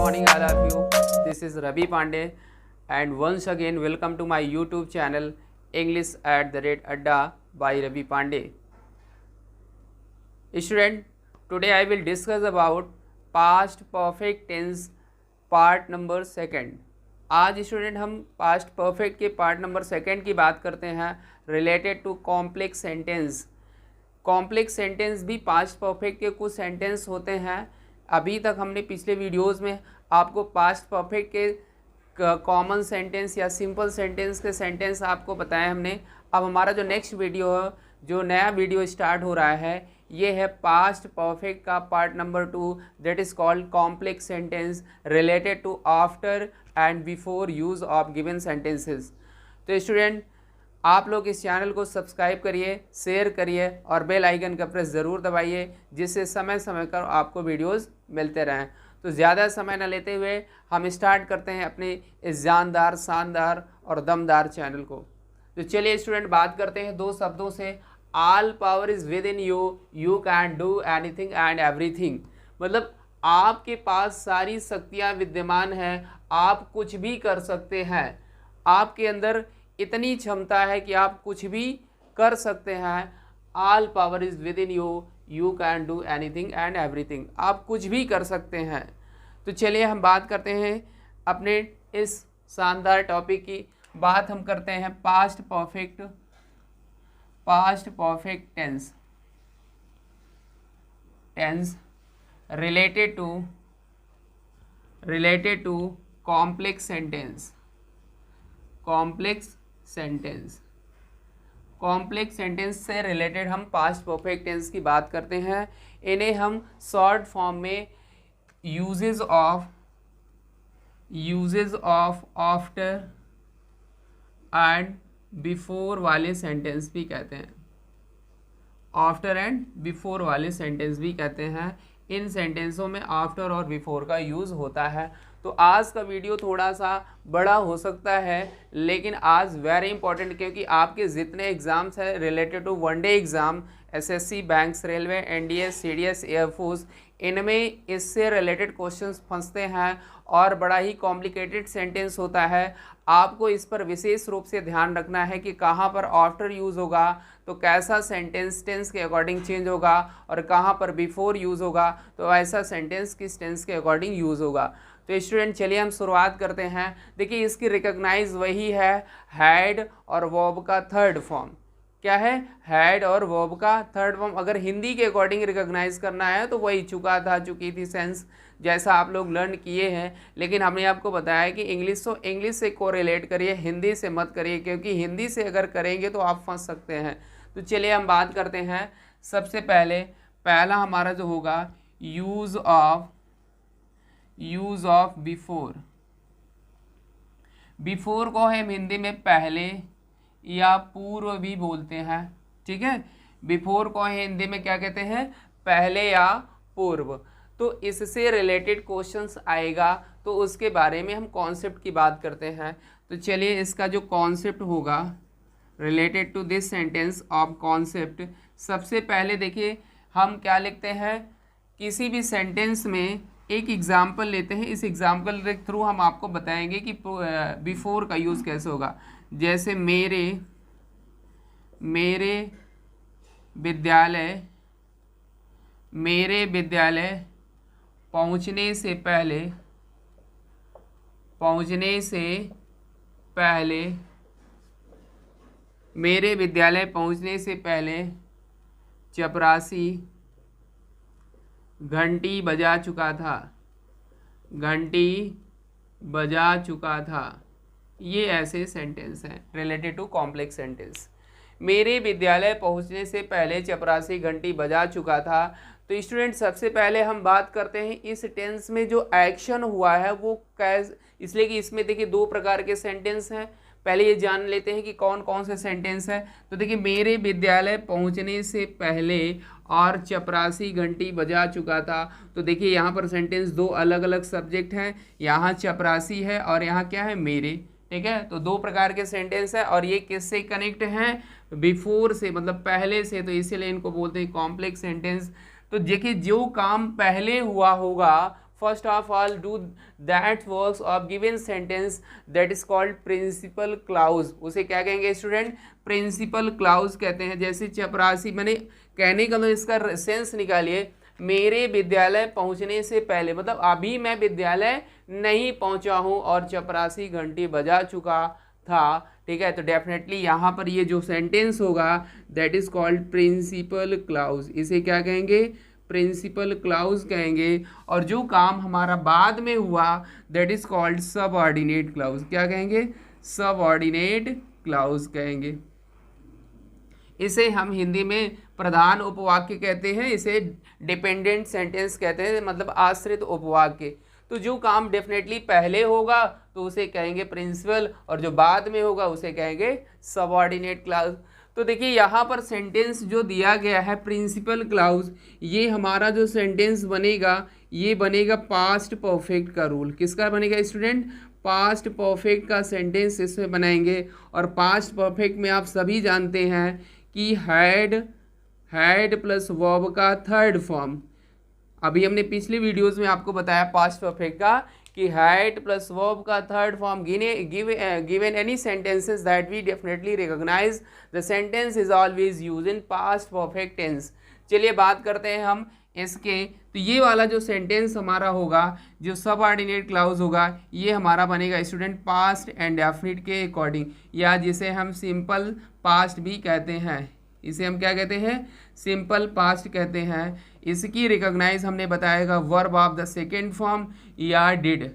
morning all of you. This is Ravi Pandey and once again welcome to my YouTube channel English@Adda by Ravi Pandey. Student, today I will discuss about past perfect tense part number 2. आज student हम past perfect के part number 2 की बात करते हैं related to complex sentence. Complex sentence भी past perfect के कुछ सेंटेंस होते हैं. अभी तक हमने पिछले वीडियोस में आपको पास्ट परफेक्ट के कॉमन सेंटेंस या सिंपल सेंटेंस के सेंटेंस आपको बताया हमने. अब हमारा जो नेक्स्ट वीडियो है, जो नया वीडियो स्टार्ट हो रहा है, ये है पास्ट परफेक्ट का part number 2, that is called complex sentence related to after and before use of given sentences. तो स्टूडेंट, आप लोग इस चैनल को सब्सक्राइब करिए, शेयर करिए और बेल आइकन का प्रेस ज़रूर दबाइए, जिससे समय समय पर आपको वीडियोस मिलते रहें. तो ज़्यादा समय न लेते हुए हम स्टार्ट करते हैं अपने इस जानदार, शानदार और दमदार चैनल को. तो चलिए स्टूडेंट, बात करते हैं दो शब्दों से. All power is with in you, you can do anything and everything. मतलब आपके पास सारी शक्तियाँ विद्यमान हैं, आप कुछ भी कर सकते हैं. आपके अंदर इतनी क्षमता है कि आप कुछ भी कर सकते हैं. All power is with in you, you can do anything and everything. आप कुछ भी कर सकते हैं. तो चलिए हम बात करते हैं अपने इस शानदार टॉपिक की. बात हम करते हैं past perfect tense related to complex sentence से रिलेटेड हम पास्ट परफेक्ट टेंस की बात करते हैं. इन्हें हम शॉर्ट फॉर्म में uses of after and before वाले सेंटेंस भी कहते हैं. आफ्टर एंड बिफोर वाले सेंटेंस भी कहते हैं. इन सेंटेंसों में आफ्टर और बिफोर का यूज़ होता है. तो आज का वीडियो थोड़ा सा बड़ा हो सकता है, लेकिन आज वेरी इंपॉर्टेंट, क्योंकि आपके जितने एग्ज़ाम्स हैं related to one day exam, SSC, banks, railway, NDS, CDS, air force, इनमें इससे रिलेटेड क्वेश्चंस फंसते हैं और बड़ा ही कॉम्प्लिकेटेड सेंटेंस होता है. आपको इस पर विशेष रूप से ध्यान रखना है कि कहाँ पर आफ्टर यूज़ होगा तो कैसा सेंटेंस टेंस के अकॉर्डिंग चेंज होगा, और कहाँ पर बिफोर यूज़ होगा तो ऐसा सेंटेंस किस टेंस के अकॉर्डिंग यूज़ होगा. तो स्टूडेंट, चलिए हम शुरुआत करते हैं. देखिए, इसकी रिकॉग्नाइज वही है, हैड और वर्ब का थर्ड फॉर्म. क्या है? हैड और वर्ब का थर्ड फॉर्म. अगर हिंदी के अकॉर्डिंग रिकॉग्नाइज करना है तो वही चुका था, चुकी थी सेंस, जैसा आप लोग लर्न किए हैं. लेकिन हमने आपको बताया कि इंग्लिश से कोरिलेट करिए, हिंदी से मत करिए, क्योंकि हिंदी से अगर करेंगे तो आप फंस सकते हैं. तो चलिए हम बात करते हैं. सबसे पहला हमारा जो होगा यूज़ ऑफ बिफोर को हम हिंदी में पहले या पूर्व भी बोलते हैं. ठीक है, बिफोर को हिंदी में क्या कहते हैं? पहले या पूर्व. तो इससे रिलेटेड क्वेश्चंस आएगा, तो उसके बारे में हम कॉन्सेप्ट की बात करते हैं. तो चलिए, इसका जो कॉन्सेप्ट होगा related to this sentence of concept, सबसे पहले देखिए हम क्या लिखते हैं. किसी भी सेंटेंस में एक एग्जाम्पल लेते हैं. इस एग्जाम्पल के थ्रू हम आपको बताएंगे कि बिफोर का यूज़ कैसे होगा. जैसे मेरे विद्यालय पहुंचने से पहले चपरासी घंटी बजा चुका था. ये ऐसे सेंटेंस हैं रिलेटेड टू कॉम्प्लेक्स सेंटेंस. मेरे विद्यालय पहुंचने से पहले चपरासी घंटी बजा चुका था. तो स्टूडेंट, सबसे पहले हम बात करते हैं इस टेंस में जो एक्शन हुआ है वो कैसे, इसलिए कि इसमें देखिए दो प्रकार के सेंटेंस हैं. पहले ये जान लेते हैं कि कौन कौन से सेंटेंस है. तो देखिए, मेरे विद्यालय पहुंचने से पहले और चपरासी घंटी बजा चुका था. तो देखिए यहाँ पर सेंटेंस दो अलग अलग सब्जेक्ट हैं. यहाँ चपरासी है और यहाँ क्या है? मेरे. ठीक है, तो दो प्रकार के सेंटेंस है और ये किससे कनेक्ट हैं? बिफोर से, मतलब पहले से. तो इसीलिए इनको बोलते हैं कॉम्प्लेक्स सेंटेंस. तो देखिए, जो काम पहले हुआ होगा first of all do that works of given sentence that is called principal clause. उसे क्या कहेंगे स्टूडेंट? प्रिंसिपल क्लाउज कहते हैं। जैसे चपरासी, मैंने कहने का तो इसका सेंस निकालिए, मेरे विद्यालय पहुंचने से पहले, मतलब अभी मैं विद्यालय नहीं पहुंचा हूं और चपरासी घंटी बजा चुका था, ठीक है। तो डेफिनेटली यहाँ पर ये जो सेंटेंस होगा that is called principal clause. इसे क्या कहेंगे? प्रिंसिपल क्लाउज कहेंगे। और जो काम हमारा बाद में हुआ that is called subordinate clause. क्या कहेंगे? सबऑर्डिनेट क्लाउज कहेंगे। इसे हम हिंदी में प्रधान उपवाक्य कहते हैं, इसे डिपेंडेंट सेंटेंस कहते हैं, मतलब आश्रित उपवाक्य। तो जो काम डेफिनेटली पहले होगा तो उसे कहेंगे प्रिंसिपल, और जो बाद में होगा उसे कहेंगे सबऑर्डिनेट क्लाउज। तो देखिए यहाँ पर सेंटेंस जो दिया गया है प्रिंसिपल क्लाउज, ये हमारा जो सेंटेंस बनेगा ये बनेगा पास्ट परफेक्ट का रूल। किसका बनेगा स्टूडेंट? पास्ट परफेक्ट का सेंटेंस इसमें बनाएंगे। और पास्ट परफेक्ट में आप सभी जानते हैं कि हैड प्लस वर्ब का थर्ड फॉर्म। अभी हमने पिछली वीडियोस में आपको बताया पास्ट परफेक्ट का कि हैड प्लस वर्ब का third form given any sentences that we definitely recognize the sentence is always use in past perfect tense. चलिए बात करते हैं हम इसके। तो ये वाला जो सेंटेंस हमारा होगा, जो सबऑर्डिनेट क्लाउज होगा, ये हमारा बनेगा स्टूडेंट पास्ट एंड डेफिनिट के अकॉर्डिंग, या जिसे हम सिंपल पास्ट भी कहते हैं। इसे हम क्या कहते हैं? सिंपल पास्ट कहते हैं। इसकी रिकॉग्नाइज हमने बताएगा verb of the second form या डिड।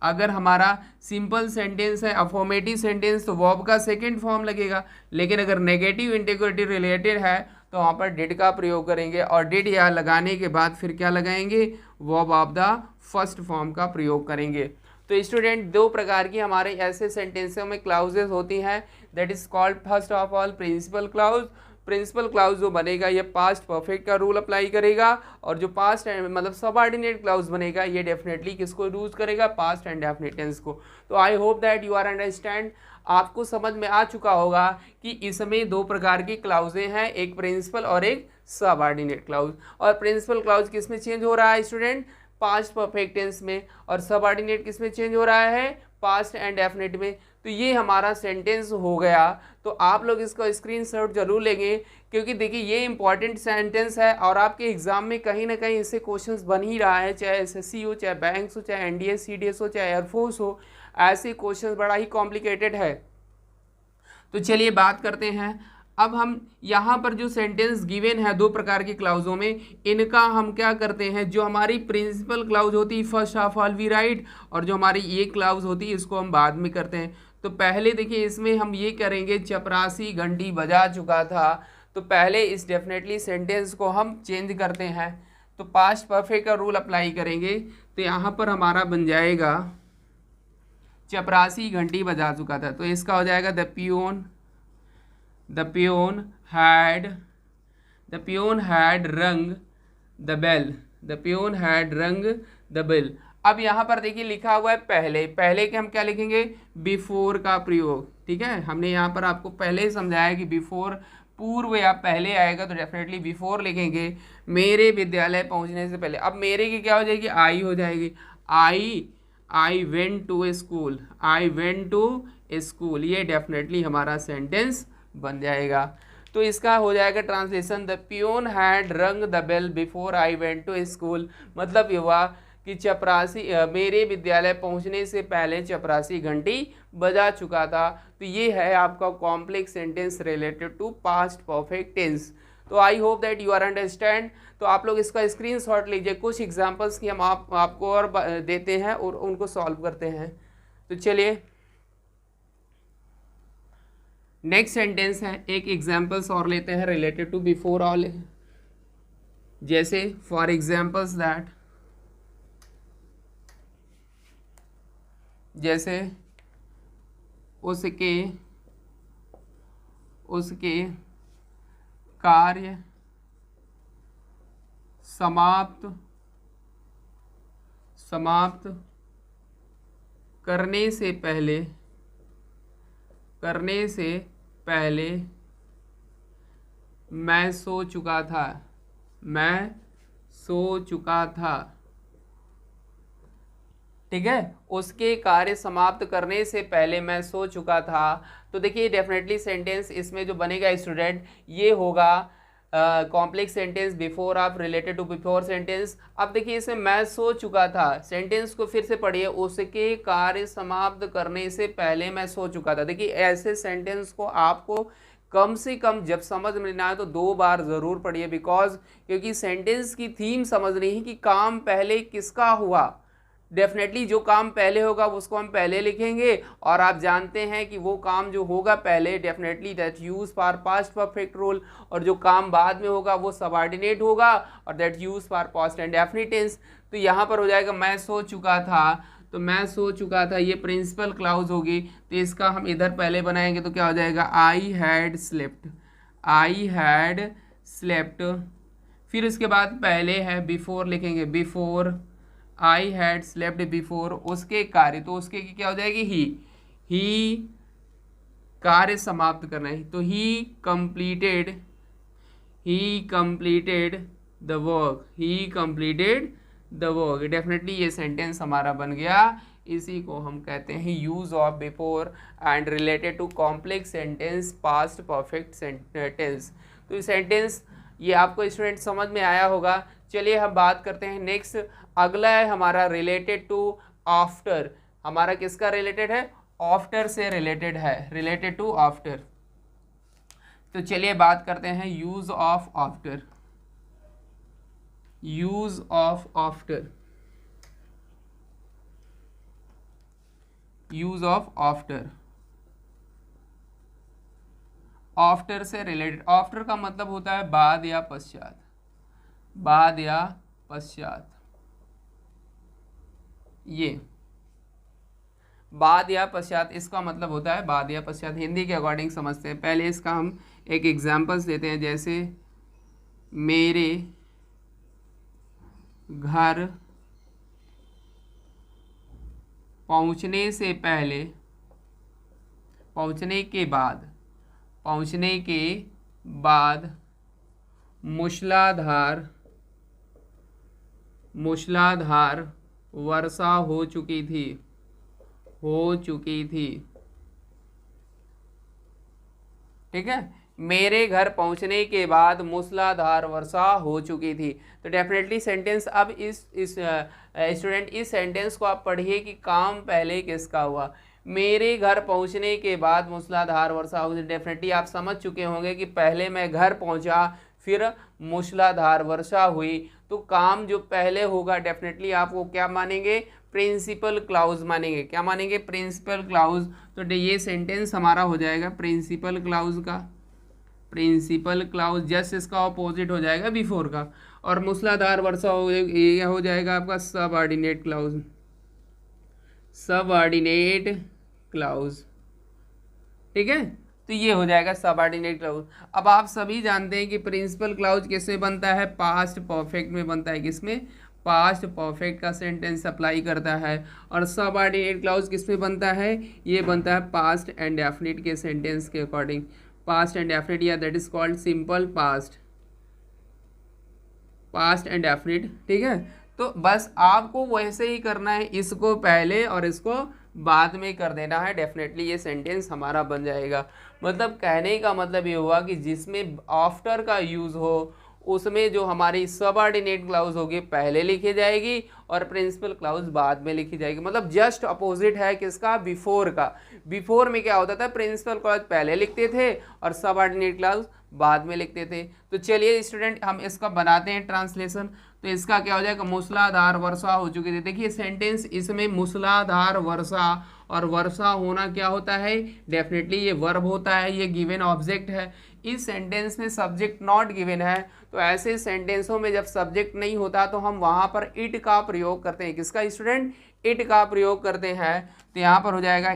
अगर हमारा सिंपल सेंटेंस है, अफॉर्मेटिव सेंटेंस, तो वर्ब का सेकेंड फॉर्म लगेगा। लेकिन अगर नेगेटिव इंटीग्रेटिव रिलेटेड है तो वहाँ पर डिड का प्रयोग करेंगे, और डिड या लगाने के बाद फिर क्या लगाएंगे? Verb of the first form का प्रयोग करेंगे। तो स्टूडेंट दो प्रकार की हमारे ऐसे सेंटेंसों में क्लाउजेस होती हैं, that is called first of all principal clause. Principal clause जो बनेगा ये पास्ट परफेक्ट का रूल अप्लाई करेगा, और जो पास्ट एंड मतलब सबऑर्डिनेट क्लाउज बनेगा ये डेफिनेटली किसको यूज करेगा? पास्ट एंड डेफिनिट टेंस को। तो I hope that you are understand. आपको समझ में आ चुका होगा कि इसमें दो प्रकार की क्लाउजें हैं, एक प्रिंसिपल और एक सबऑर्डिनेट क्लाउज। और प्रिंसिपल क्लाउज किस में चेंज हो रहा है स्टूडेंट? पास्ट परफेक्ट टेंस में। और सबऑर्डिनेट किस में चेंज हो रहा है? पास्ट एंड डेफिनिट में। तो ये हमारा सेंटेंस हो गया। तो आप लोग इसका स्क्रीनशॉट जरूर लेंगे, क्योंकि देखिए ये इंपॉर्टेंट सेंटेंस है और आपके एग्जाम में कहीं ना कहीं इससे क्वेश्चंस बन ही रहा है, चाहे एसएससी हो, चाहे बैंक्स हो, चाहे एनडीएस सीडीएस हो, चाहे एयरफोर्स हो। ऐसे क्वेश्चंस बड़ा ही कॉम्प्लिकेटेड है। तो चलिए बात करते हैं। अब हम यहाँ पर जो सेंटेंस गिवन है दो प्रकार के क्लाउजों में, इनका हम क्या करते हैं? जो हमारी प्रिंसिपल क्लाउज होती है first of all we write, और जो हमारी ये क्लाउज होती है इसको हम बाद में करते हैं। तो पहले देखिए इसमें हम ये करेंगे चपरासी घंटी बजा चुका था। तो पहले इस डेफिनेटली सेंटेंस को हम चेंज करते हैं, तो पास्ट परफेक्ट का रूल अप्लाई करेंगे। तो यहाँ पर हमारा बन जाएगा चपरासी घंटी बजा चुका था, तो इसका हो जाएगा the peon had rung the bell. अब यहाँ पर देखिए लिखा हुआ है पहले के हम क्या लिखेंगे? बिफोर का प्रयोग, ठीक है। हमने यहाँ पर आपको पहले ही समझाया कि बिफोर पूर्व या पहले आएगा, तो डेफिनेटली बिफोर लिखेंगे। मेरे विद्यालय पहुँचने से पहले। अब मेरे की क्या हो जाएगी? आई हो जाएगी। आई वेंट टू स्कूल, ये डेफिनेटली हमारा सेंटेंस बन जाएगा। तो इसका हो जाएगा translation, the peon had rung the bell before I went to school. मतलब ये हुआ कि चपरासी मेरे विद्यालय पहुंचने से पहले चपरासी घंटी बजा चुका था। तो ये है आपका complex sentence related to past perfect tense. तो I hope that you are understand. तो आप लोग इसका स्क्रीनशॉट लीजिए, कुछ एग्जांपल्स की हम आपको और देते हैं और उनको सॉल्व करते हैं। तो चलिए नेक्स्ट सेंटेंस है, एक एग्जांपल्स और लेते हैं रिलेटेड टू बिफोर ऑल। जैसे फॉर एग्जांपल्स दैट, जैसे उसके कार्य समाप्त करने से पहले मैं सो चुका था। ठीक है, उसके कार्य समाप्त करने से पहले मैं सो चुका था। तो देखिए डेफिनेटली सेंटेंस इसमें जो बनेगा स्टूडेंट ये होगा complex sentence before of related to before sentence. अब देखिए इसमें मैं सो चुका था, सेंटेंस को फिर से पढ़िए, उसके कार्य समाप्त करने से पहले मैं सो चुका था। देखिए ऐसे सेंटेंस को आपको कम से कम जब समझ में ना आए तो 2 बार ज़रूर पढ़िए, बिकॉज क्योंकि सेंटेंस की थीम समझनी है कि काम पहले किसका हुआ। डेफिनेटली जो काम पहले होगा उसको हम पहले लिखेंगे, और आप जानते हैं कि वो काम जो होगा पहले definitely that use for past perfect rule, और जो काम बाद में होगा वो सबऑर्डिनेट होगा और that use for past and definite tense. तो यहाँ पर हो जाएगा मैं सो चुका था, तो मैं सो चुका था ये प्रिंसिपल क्लाउज होगी, तो इसका हम इधर पहले बनाएंगे तो क्या हो जाएगा I had slept, I had slept. फिर उसके बाद पहले है बिफोर लिखेंगे, before I had slept before, उसके कार्य, तो उसके की क्या हो जाएगी ही कार्य समाप्त करना है, तो he completed the work, he completed the work. Definitely ये सेंटेंस हमारा बन गया, इसी को हम कहते हैं use of before and related to complex sentence past perfect sentence. तो ये सेंटेंस ये आपको स्टूडेंट समझ में आया होगा। चलिए हम बात करते हैं नेक्स्ट, अगला है हमारा रिलेटेड टू आफ्टर। हमारा किसका रिलेटेड है, आफ्टर से रिलेटेड है, रिलेटेड टू आफ्टर। तो चलिए बात करते हैं use of after, use of after, use of after. After से रिलेटेड, आफ्टर का मतलब होता है बाद या पश्चात, बाद या पश्चात। ये बाद या पश्चात इसका मतलब होता है बाद या पश्चात, हिंदी के अकॉर्डिंग समझते हैं। पहले इसका हम एक एग्जाम्पल्स देते हैं, जैसे मेरे घर पहुंचने से पहले, पहुंचने के बाद, पहुंचने के बाद मूसलाधार वर्षा हो चुकी थी, ठीक है। मेरे घर पहुंचने के बाद मूसलाधार वर्षा हो चुकी थी। तो डेफिनेटली सेंटेंस, अब इस स्टूडेंट इस सेंटेंस को आप पढ़िए कि काम पहले किसका हुआ। मेरे घर पहुंचने के बाद मूसलाधार वर्षा हुई, डेफिनेटली आप समझ चुके होंगे कि पहले मैं घर पहुंचा फिर मूसलाधार वर्षा हुई, तो काम जो पहले होगा डेफिनेटली आप वो क्या मानेंगे, प्रिंसिपल क्लाउज मानेंगे। क्या मानेंगे, प्रिंसिपल क्लाउज। तो ये सेंटेंस हमारा हो जाएगा प्रिंसिपल क्लाउज का, प्रिंसिपल क्लाउज जस्ट इसका ऑपोजिट हो जाएगा बिफोर का। और मूसलाधार वर्षा ये हो जाएगा आपका सबऑर्डिनेट क्लाउज, सबऑर्डिनेट क्लाउज, ठीक है। तो ये हो जाएगा सबऑर्डिनेट क्लाउज। अब आप सभी जानते हैं कि प्रिंसिपल क्लाउज किसमें बनता है, पास्ट परफेक्ट में बनता है। किसमें, पास्ट परफेक्ट का सेंटेंस अप्लाई करता है। और सबऑर्डिनेट क्लाउज किसमें बनता है, ये बनता है पास्ट एंड डेफिनिट के सेंटेंस के अकॉर्डिंग, पास्ट एंड डेफिनिट, या that is called simple past, past and definite, ठीक है। तो बस आपको वैसे ही करना है, इसको पहले और इसको बाद में कर देना है, डेफिनेटली ये सेंटेंस हमारा बन जाएगा। मतलब कहने का मतलब ये हुआ कि जिसमें आफ्टर का यूज़ हो उसमें जो हमारी सबऑर्डिनेट क्लाउज होगी पहले लिखी जाएगी और प्रिंसिपल क्लाउज बाद में लिखी जाएगी। मतलब जस्ट अपोजिट है किसका, बिफोर का। बिफोर में क्या होता था, प्रिंसिपल क्लाउज पहले लिखते थे और सबऑर्डिनेट क्लाउज बाद में लिखते थे। तो चलिए स्टूडेंट हम इसका बनाते हैं ट्रांसलेशन। तो इसका क्या हो जाएगा, मूसलाधार वर्षा हो चुकी थी। देखिए सेंटेंस इसमें मूसलाधार वर्षा, और वर्षा होना क्या होता है, डेफिनेटली ये वर्ब होता है, ये गिवन ऑब्जेक्ट है। इस सेंटेंस में सब्जेक्ट नॉट गिवन है, तो ऐसे सेंटेंसों में जब सब्जेक्ट नहीं होता तो हम वहाँ पर इट का प्रयोग करते हैं। किसका स्टूडेंट, इट का प्रयोग करते हैं। तो यहाँ पर हो जाएगा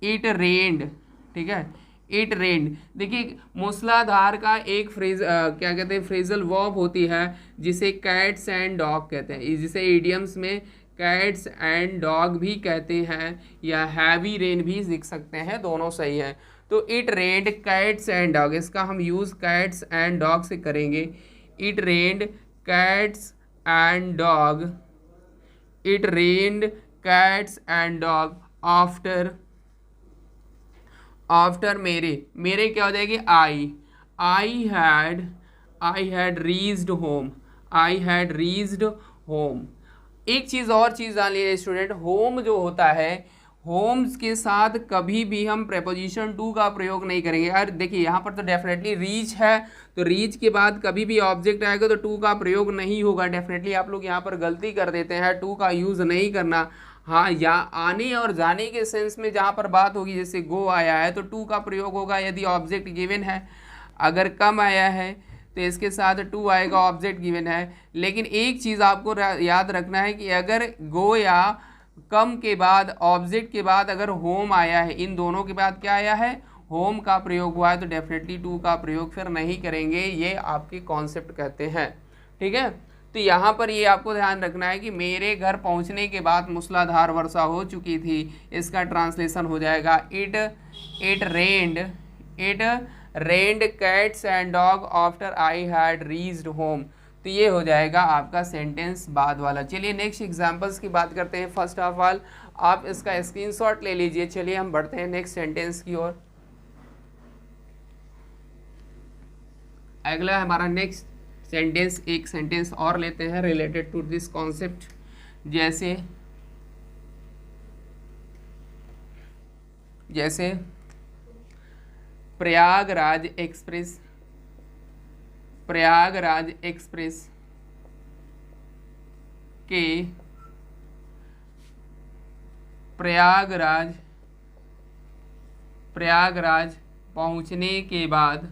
इट रेन्ड, ठीक है, इट रेन्ड। देखिए मूसलाधार का एक फ्रेज क्या कहते हैं, फ्रेजल वर्ब होती है जिसे कैट्स एंड डॉग कहते हैं, जिसे इडियम्स में कैट्स एंड डॉग भी कहते हैं या हैवी रेन भी लिख सकते हैं, दोनों सही है। तो it rained cats and dog, इसका हम यूज़ कैट्स एंड डॉग से करेंगे। It rained cats and dog it rained cats and dog after मेरे क्या हो जाएगी आई हैड रीच्ड होम। एक चीज़ और चीज़ जान लीजिए स्टूडेंट, होम जो होता है, होम्स के साथ कभी भी हम प्रेपोजिशन टू का प्रयोग नहीं करेंगे। यार देखिए यहाँ पर तो डेफिनेटली रीच है, तो रीच के बाद कभी भी ऑब्जेक्ट आएगा तो टू का प्रयोग नहीं होगा। डेफिनेटली आप लोग यहाँ पर गलती कर देते हैं, टू का यूज़ नहीं करना। हाँ, या आने और जाने के सेंस में जहाँ पर बात होगी, जैसे गो आया है तो टू का प्रयोग होगा यदि ऑब्जेक्ट गिवन है। अगर कम आया है तो इसके साथ टू आएगा, ऑब्जेक्ट गिवन है। लेकिन एक चीज़ आपको याद रखना है कि अगर गो या कम के बाद ऑब्जेक्ट के बाद अगर होम आया है, इन दोनों के बाद क्या आया है, होम का प्रयोग हुआ है, तो डेफिनेटली टू का प्रयोग फिर नहीं करेंगे। ये आपके कॉन्सेप्ट कहते हैं, ठीक है। तो यहाँ पर ये आपको ध्यान रखना है कि मेरे घर पहुँचने के बाद मूसलाधार वर्षा हो चुकी थी। इसका ट्रांसलेशन हो जाएगा it rained cats and dog after I had reached home. तो ये हो जाएगा आपका सेंटेंस बाद वाला। चलिए नेक्स्ट एग्जांपल्स की बात करते हैं। फर्स्ट ऑफ ऑल आप इसका स्क्रीनशॉट ले लीजिए। चलिए हम बढ़ते हैं नेक्स्ट सेंटेंस की ओर। अगला हमारा नेक्स्ट सेंटेंस, एक सेंटेंस और लेते हैं रिलेटेड टू दिस कॉन्सेप्ट। जैसे प्रयागराज एक्सप्रेस के प्रयागराज पहुंचने के बाद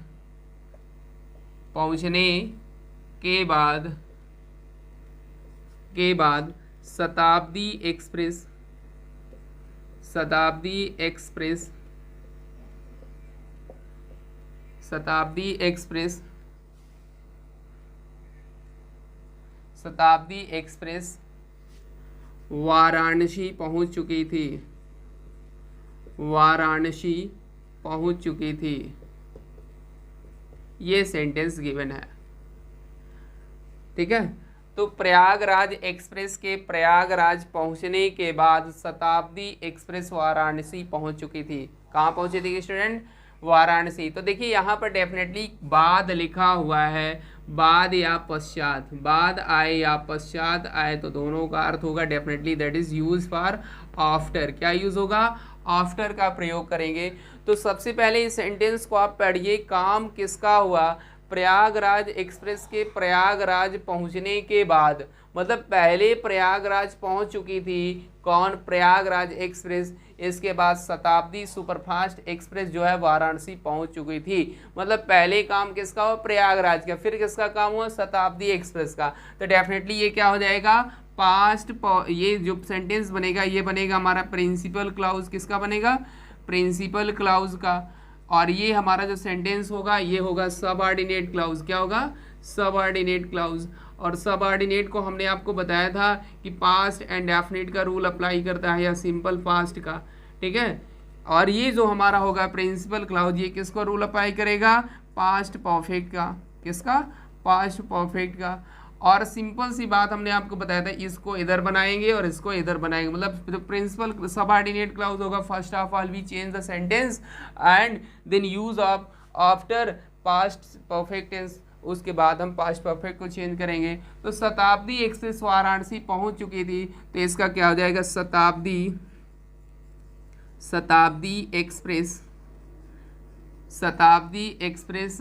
शताब्दी एक्सप्रेस वाराणसी पहुंच चुकी थी। ये सेंटेंस गिवन है, ठीक है। तो प्रयागराज एक्सप्रेस के प्रयागराज पहुंचने के बाद शताब्दी एक्सप्रेस वाराणसी पहुंच चुकी थी। कहाँ पहुंची थी स्टूडेंट? वाराणसी। तो देखिए यहाँ पर डेफिनेटली बाद लिखा हुआ है, बाद या पश्चात, बाद आए या पश्चात आए तो दोनों का अर्थ होगा definitely that is use for after. क्या यूज होगा? आफ्टर का प्रयोग करेंगे। तो सबसे पहले इस सेंटेंस को आप पढ़िए, काम किसका हुआ? प्रयागराज एक्सप्रेस के प्रयागराज पहुंचने के बाद, मतलब पहले प्रयागराज पहुंच चुकी थी कौन? प्रयागराज एक्सप्रेस। इसके बाद शताब्दी सुपरफास्ट एक्सप्रेस जो है वाराणसी पहुंच चुकी थी। मतलब पहले काम किसका हुआ? प्रयागराज का। फिर किसका काम हुआ? शताब्दी एक्सप्रेस का। तो डेफिनेटली ये क्या हो जाएगा? पास्ट। ये जो सेंटेंस बनेगा ये बनेगा हमारा प्रिंसिपल क्लाउज। किसका बनेगा? प्रिंसिपल क्लाउज का। और ये हमारा जो सेंटेंस होगा ये होगा सबऑर्डिनेट क्लाउज। क्या होगा? Subordinate clause. और सबऑर्डिनेट को हमने आपको बताया था कि पास्ट एंड डेफिनेट का रूल अप्लाई करता है या सिंपल पास्ट का, ठीक है। और ये जो हमारा होगा प्रिंसिपल क्लाउज, ये किसको रूल अप्लाई करेगा? पास्ट परफेक्ट का। किसका? पास्ट परफेक्ट का। और सिंपल सी बात हमने आपको बताया था, इसको इधर बनाएंगे और इसको इधर बनाएंगे। मतलब जो प्रिंसिपल सबऑर्डिनेट क्लाउज होगा, first of all we change the sentence and then use of after past perfect tense. उसके बाद हम पास्ट परफेक्ट को चेंज करेंगे। तो शताब्दी एक्सप्रेस वाराणसी पहुंच चुकी थी, तो इसका क्या हो जाएगा? शताब्दी एक्सप्रेस।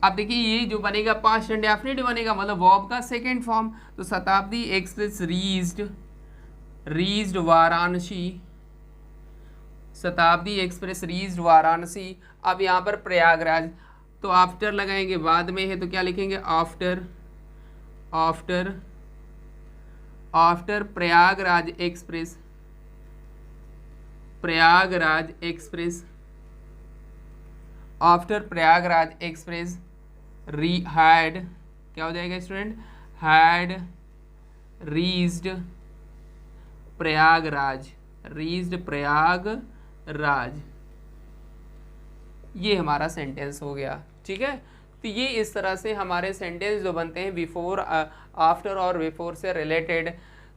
अब देखिए ये जो बनेगा पास्ट एंड डेफिनेट बनेगा, मतलब वर्ब का सेकेंड फॉर्म। तो शताब्दी एक्सप्रेस रीच्ड वाराणसी। शताब्दी एक्सप्रेस रीच्ड वाराणसी। अब यहाँ पर प्रयागराज, तो आफ्टर लगाएंगे, बाद में है तो क्या लिखेंगे? आफ्टर प्रयागराज एक्सप्रेस हैड, क्या हो जाएगा स्टूडेंट? Had reached Prayagraj. ये हमारा सेंटेंस हो गया, ठीक है। तो ये इस तरह से हमारे सेंटेंस जो बनते हैं बिफोर, आफ्टर और बिफोर से रिलेटेड।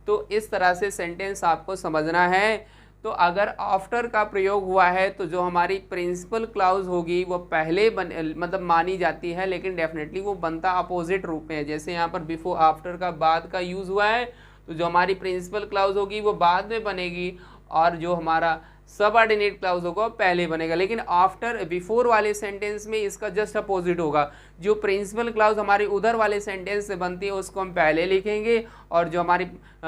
तो इस तरह से सेंटेंस आपको समझना है। तो अगर आफ्टर का प्रयोग हुआ है तो जो हमारी प्रिंसिपल क्लाउज होगी वो पहले मतलब मानी जाती है, लेकिन डेफिनेटली वो बनता अपोजिट रूप में है। जैसे यहाँ पर बिफोर आफ्टर का बाद का यूज़ हुआ है तो जो हमारी प्रिंसिपल क्लाउज होगी वो बाद में बनेगी, और जो हमारा सबऑर्डिनेट क्लाउज होगा पहले बनेगा। लेकिन आफ्टर बिफोर वाले सेंटेंस में इसका जस्ट अपोजिट होगा। जो प्रिंसिपल क्लाउज हमारी उधर वाले सेंटेंस से बनती है उसको हम पहले लिखेंगे, और जो हमारी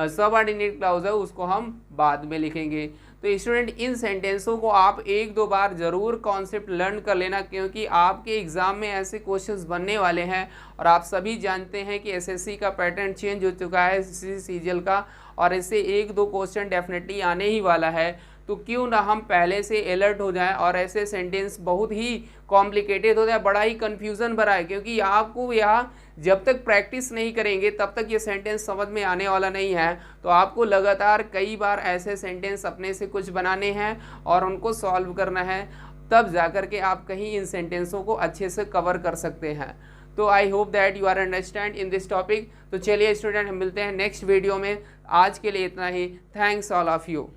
सबऑर्डिनेट क्लाउज है उसको हम बाद में लिखेंगे। तो स्टूडेंट इन सेंटेंसों को आप एक दो बार ज़रूर कॉन्सेप्ट लर्न कर लेना, क्योंकि आपके एग्ज़ाम में ऐसे क्वेश्चंस बनने वाले हैं। और आप सभी जानते हैं कि एसएससी का पैटर्न चेंज हो चुका है सीजीएल का, और इससे एक दो क्वेश्चन डेफिनेटली आने ही वाला है। तो क्यों ना हम पहले से अलर्ट हो जाएं, और ऐसे सेंटेंस बहुत ही कॉम्प्लिकेटेड हो जाए, बड़ा ही कन्फ्यूज़न भरा है, क्योंकि आपको यहाँ जब तक प्रैक्टिस नहीं करेंगे तब तक ये सेंटेंस समझ में आने वाला नहीं है। तो आपको लगातार कई बार ऐसे सेंटेंस अपने से कुछ बनाने हैं और उनको सॉल्व करना है, तब जाकर के आप कहीं इन सेंटेंसों को अच्छे से कवर कर सकते हैं। तो I hope that you are understand in this topic. तो चलिए स्टूडेंट, हम मिलते हैं नेक्स्ट वीडियो में। आज के लिए इतना ही। Thanks all of you.